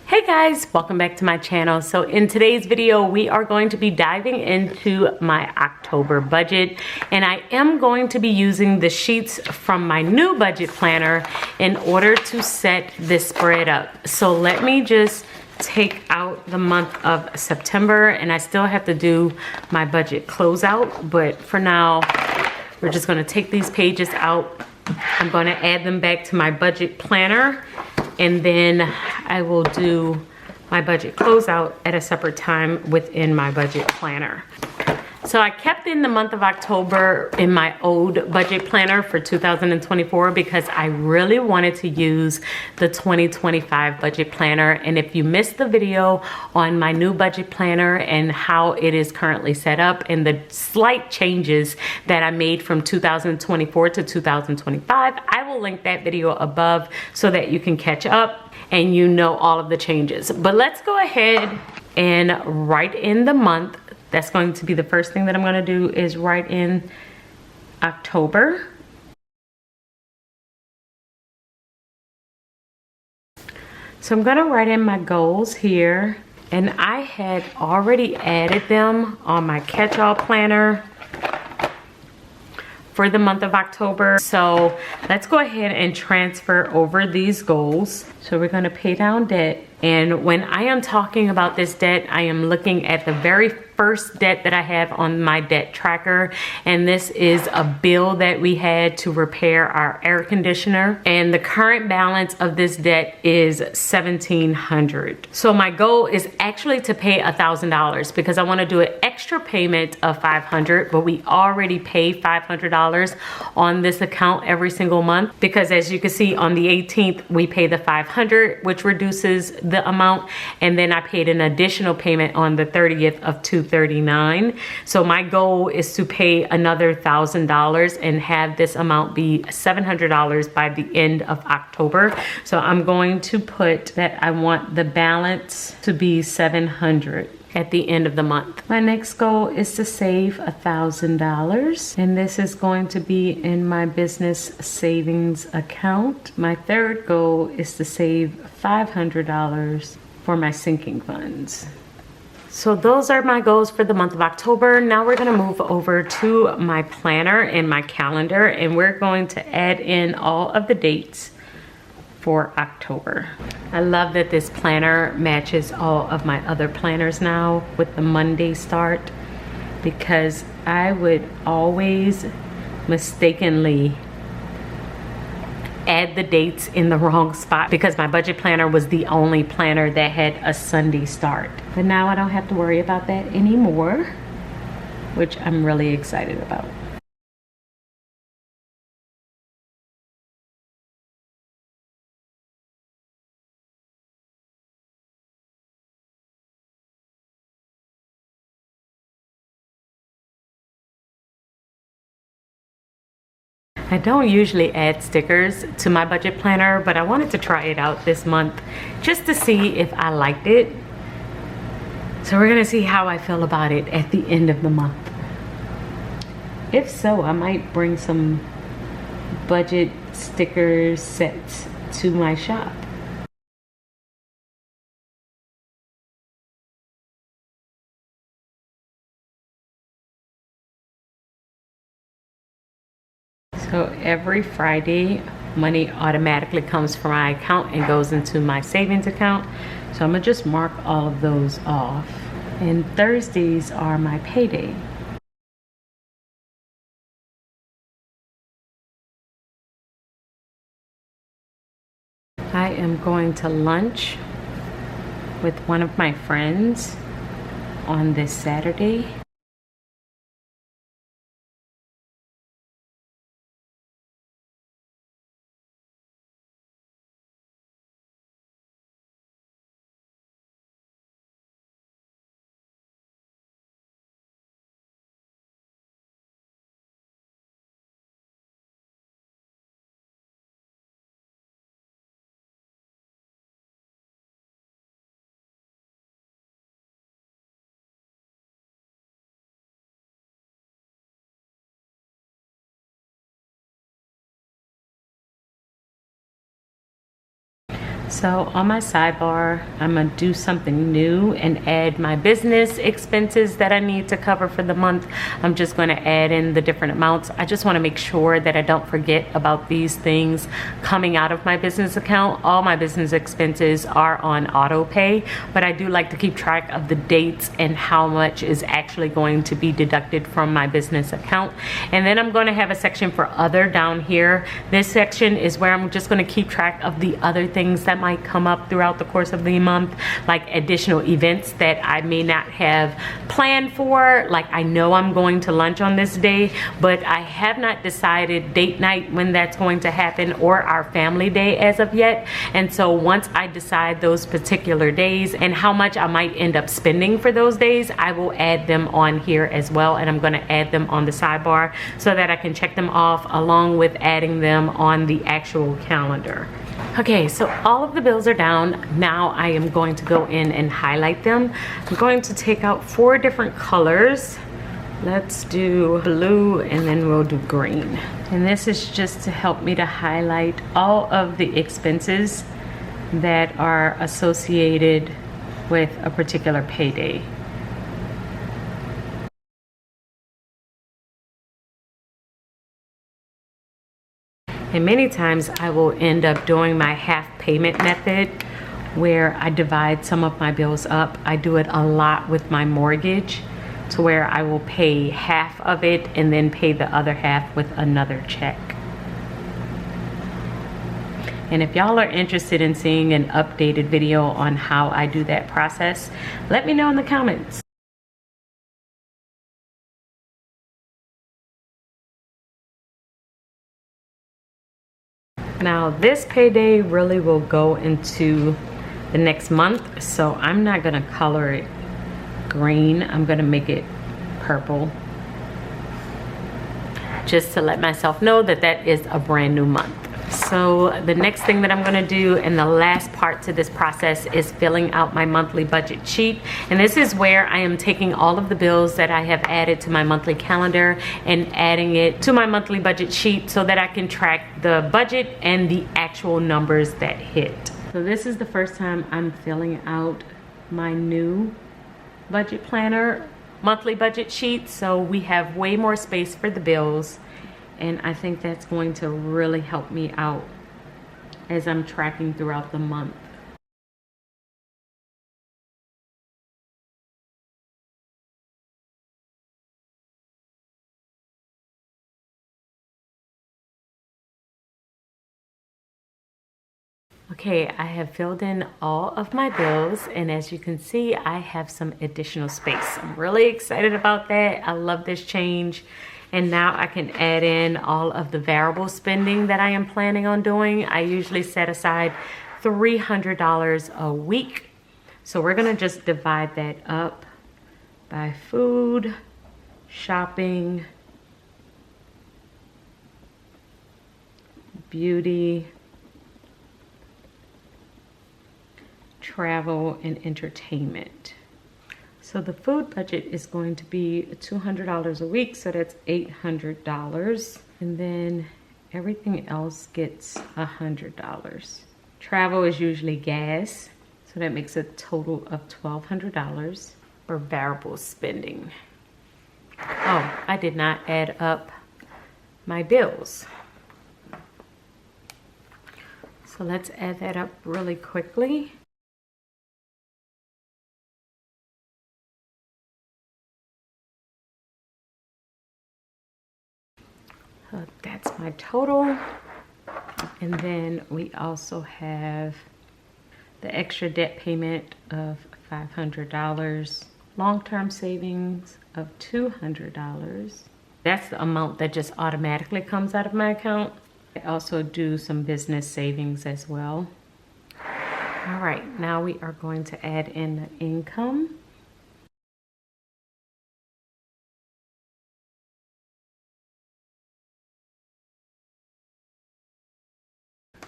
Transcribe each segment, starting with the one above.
Hey guys, welcome back to my channel. So in today's video, we are going to be diving into my October budget, and I am going to be using the sheets from my new budget planner in order to set this spread up. So let me just take out the month of September, and I still have to do my budget closeout, but for now, we're just gonna take these pages out. I'm gonna add them back to my budget planner, and then I will do my budget closeout at a separate time within my budget planner. So I kept in the month of October in my old budget planner for 2024 because I really wanted to use the 2025 budget planner. And if you missed the video on my new budget planner and how it is currently set up and the slight changes that I made from 2024 to 2025, I will link that video above so that you can catch up and you know all of the changes. But let's go ahead and write in the month. That's going to be the first thing that I'm going to do, is write in October. So I'm going to write in my goals here, and I had already added them on my catch-all planner for the month of October. So let's go ahead and transfer over these goals. So we're going to pay down debt. And when I am talking about this debt, I am looking at the very first debt that I have on my debt tracker. And this is a bill that we had to repair our air conditioner. And the current balance of this debt is $1,700. So my goal is actually to pay $1,000 because I want to do an extra payment of $500, but we already pay $500 on this account every single month, because as you can see on the 18th, we pay the $500, which reduces the amount, and then I paid an additional payment on the 30th of $239. So my goal is to pay another $1,000 and have this amount be $700 by the end of October. So I'm going to put that I want the balance to be $700 at the end of the month. My next goal is to save $1,000, and this is going to be in my business savings account. My third goal is to save $500 for my sinking funds. So those are my goals for the month of October. Now we're gonna move over to my planner and my calendar, and we're going to add in all of the dates for October. I love that this planner matches all of my other planners now with the Monday start, because I would always mistakenly add the dates in the wrong spot because my budget planner was the only planner that had a Sunday start. But now I don't have to worry about that anymore, which I'm really excited about. I don't usually add stickers to my budget planner, but I wanted to try it out this month just to see if I liked it. So we're gonna see how I feel about it at the end of the month. If so, I might bring some budget sticker sets to my shop. So every Friday, money automatically comes from my account and goes into my savings account. So I'm gonna just mark all of those off. And Thursdays are my payday. I am going to lunch with one of my friends on this Saturday. So on my sidebar, I'm gonna do something new and add my business expenses that I need to cover for the month. I'm just gonna add in the different amounts. I just wanna make sure that I don't forget about these things coming out of my business account. All my business expenses are on auto pay, but I do like to keep track of the dates and how much is actually going to be deducted from my business account. And then I'm gonna have a section for other down here. This section is where I'm just gonna keep track of the other things that might come up throughout the course of the month, like additional events that I may not have planned for. Like I know I'm going to lunch on this day, but I have not decided date night when that's going to happen or our family day as of yet. And so once I decide those particular days and how much I might end up spending for those days, I will add them on here as well. And I'm going to add them on the sidebar so that I can check them off along with adding them on the actual calendar. Okay, so all of the bills are down. Now I am going to go in and highlight them. I'm going to take out 4 different colors. Let's do blue and then we'll do green. And this is just to help me to highlight all of the expenses that are associated with a particular payday. And many times I will end up doing my half payment method where I divide some of my bills up. I do it a lot with my mortgage to where I will pay half of it and then pay the other half with another check. And if y'all are interested in seeing an updated video on how I do that process, let me know in the comments. Now this payday really will go into the next month, so I'm not gonna color it green. I'm gonna make it purple just to let myself know that that is a brand new month. So the next thing that I'm gonna do and the last part to this process is filling out my monthly budget sheet. And this is where I am taking all of the bills that I have added to my monthly calendar and adding it to my monthly budget sheet so that I can track the budget and the actual numbers that hit. So this is the first time I'm filling out my new budget planner monthly budget sheet. So we have way more space for the bills. And I think that's going to really help me out as I'm tracking throughout the month. Okay, I have filled in all of my bills, and as you can see, I have some additional space. I'm really excited about that. I love this change. And now I can add in all of the variable spending that I am planning on doing. I usually set aside $300 a week. So we're gonna just divide that up by food, shopping, beauty, travel, and entertainment. So the food budget is going to be $200 a week, so that's $800. And then everything else gets $100. Travel is usually gas, so that makes a total of $1,200 for variable spending. Oh, I did not add up my bills. So let's add that up really quickly. So that's my total. And then we also have the extra debt payment of $500, long-term savings of $200. That's the amount that just automatically comes out of my account. I also do some business savings as well. All right, now we are going to add in the income.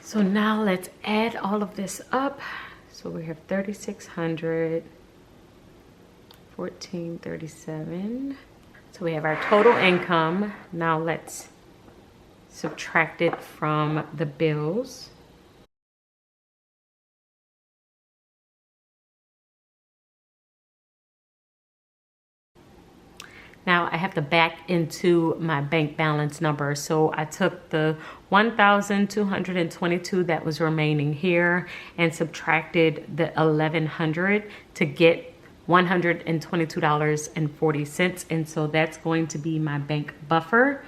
So now let's add all of this up. So we have 3,600, 1,437. So we have our total income. Now let's subtract it from the bills. Now I have to back into my bank balance number. So I took the 1,222 that was remaining here and subtracted the 1,100 to get $122.40. And so that's going to be my bank buffer.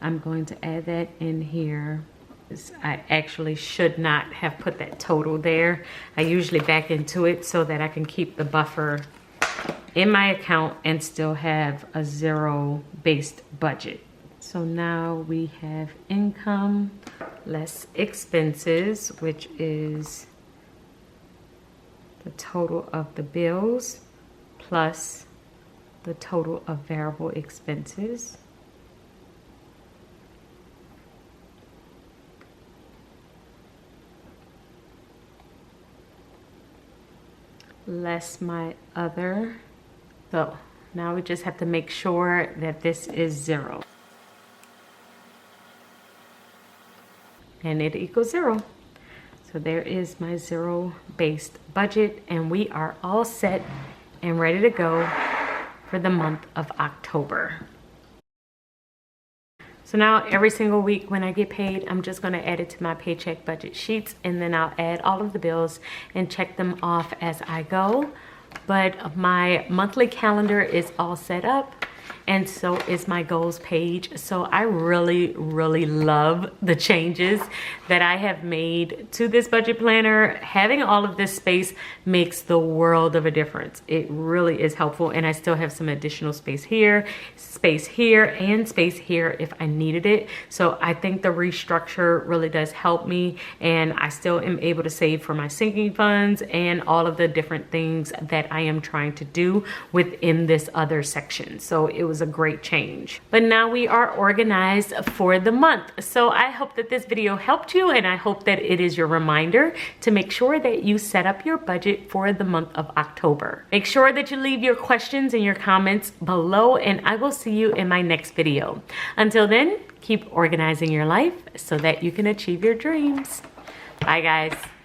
I'm going to add that in here. I actually should not have put that total there. I usually back into it so that I can keep the buffer in my account and still have a zero-based budget. So now we have income less expenses, which is the total of the bills plus the total of variable expenses. Less my other. So now we just have to make sure that this is zero. And it equals zero. So there is my zero-based budget, and we are all set and ready to go for the month of October. So now every single week when I get paid, I'm just gonna add it to my paycheck budget sheets, and then I'll add all of the bills and check them off as I go. But my monthly calendar is all set up, and so is my goals page. So I really love the changes that I have made to this budget planner. Having all of this space makes the world of a difference. It really is helpful, and I still have some additional space here, and space here if I needed it. So I think the restructure really does help me, and I still am able to save for my sinking funds and all of the different things that I am trying to do within this other section. So it was a great change. But now we are organized for the month. So I hope that this video helped you, and I hope that it is your reminder to make sure that you set up your budget for the month of October. Make sure that you leave your questions and your comments below, and I will see you in my next video. Until then, keep organizing your life so that you can achieve your dreams. Bye guys.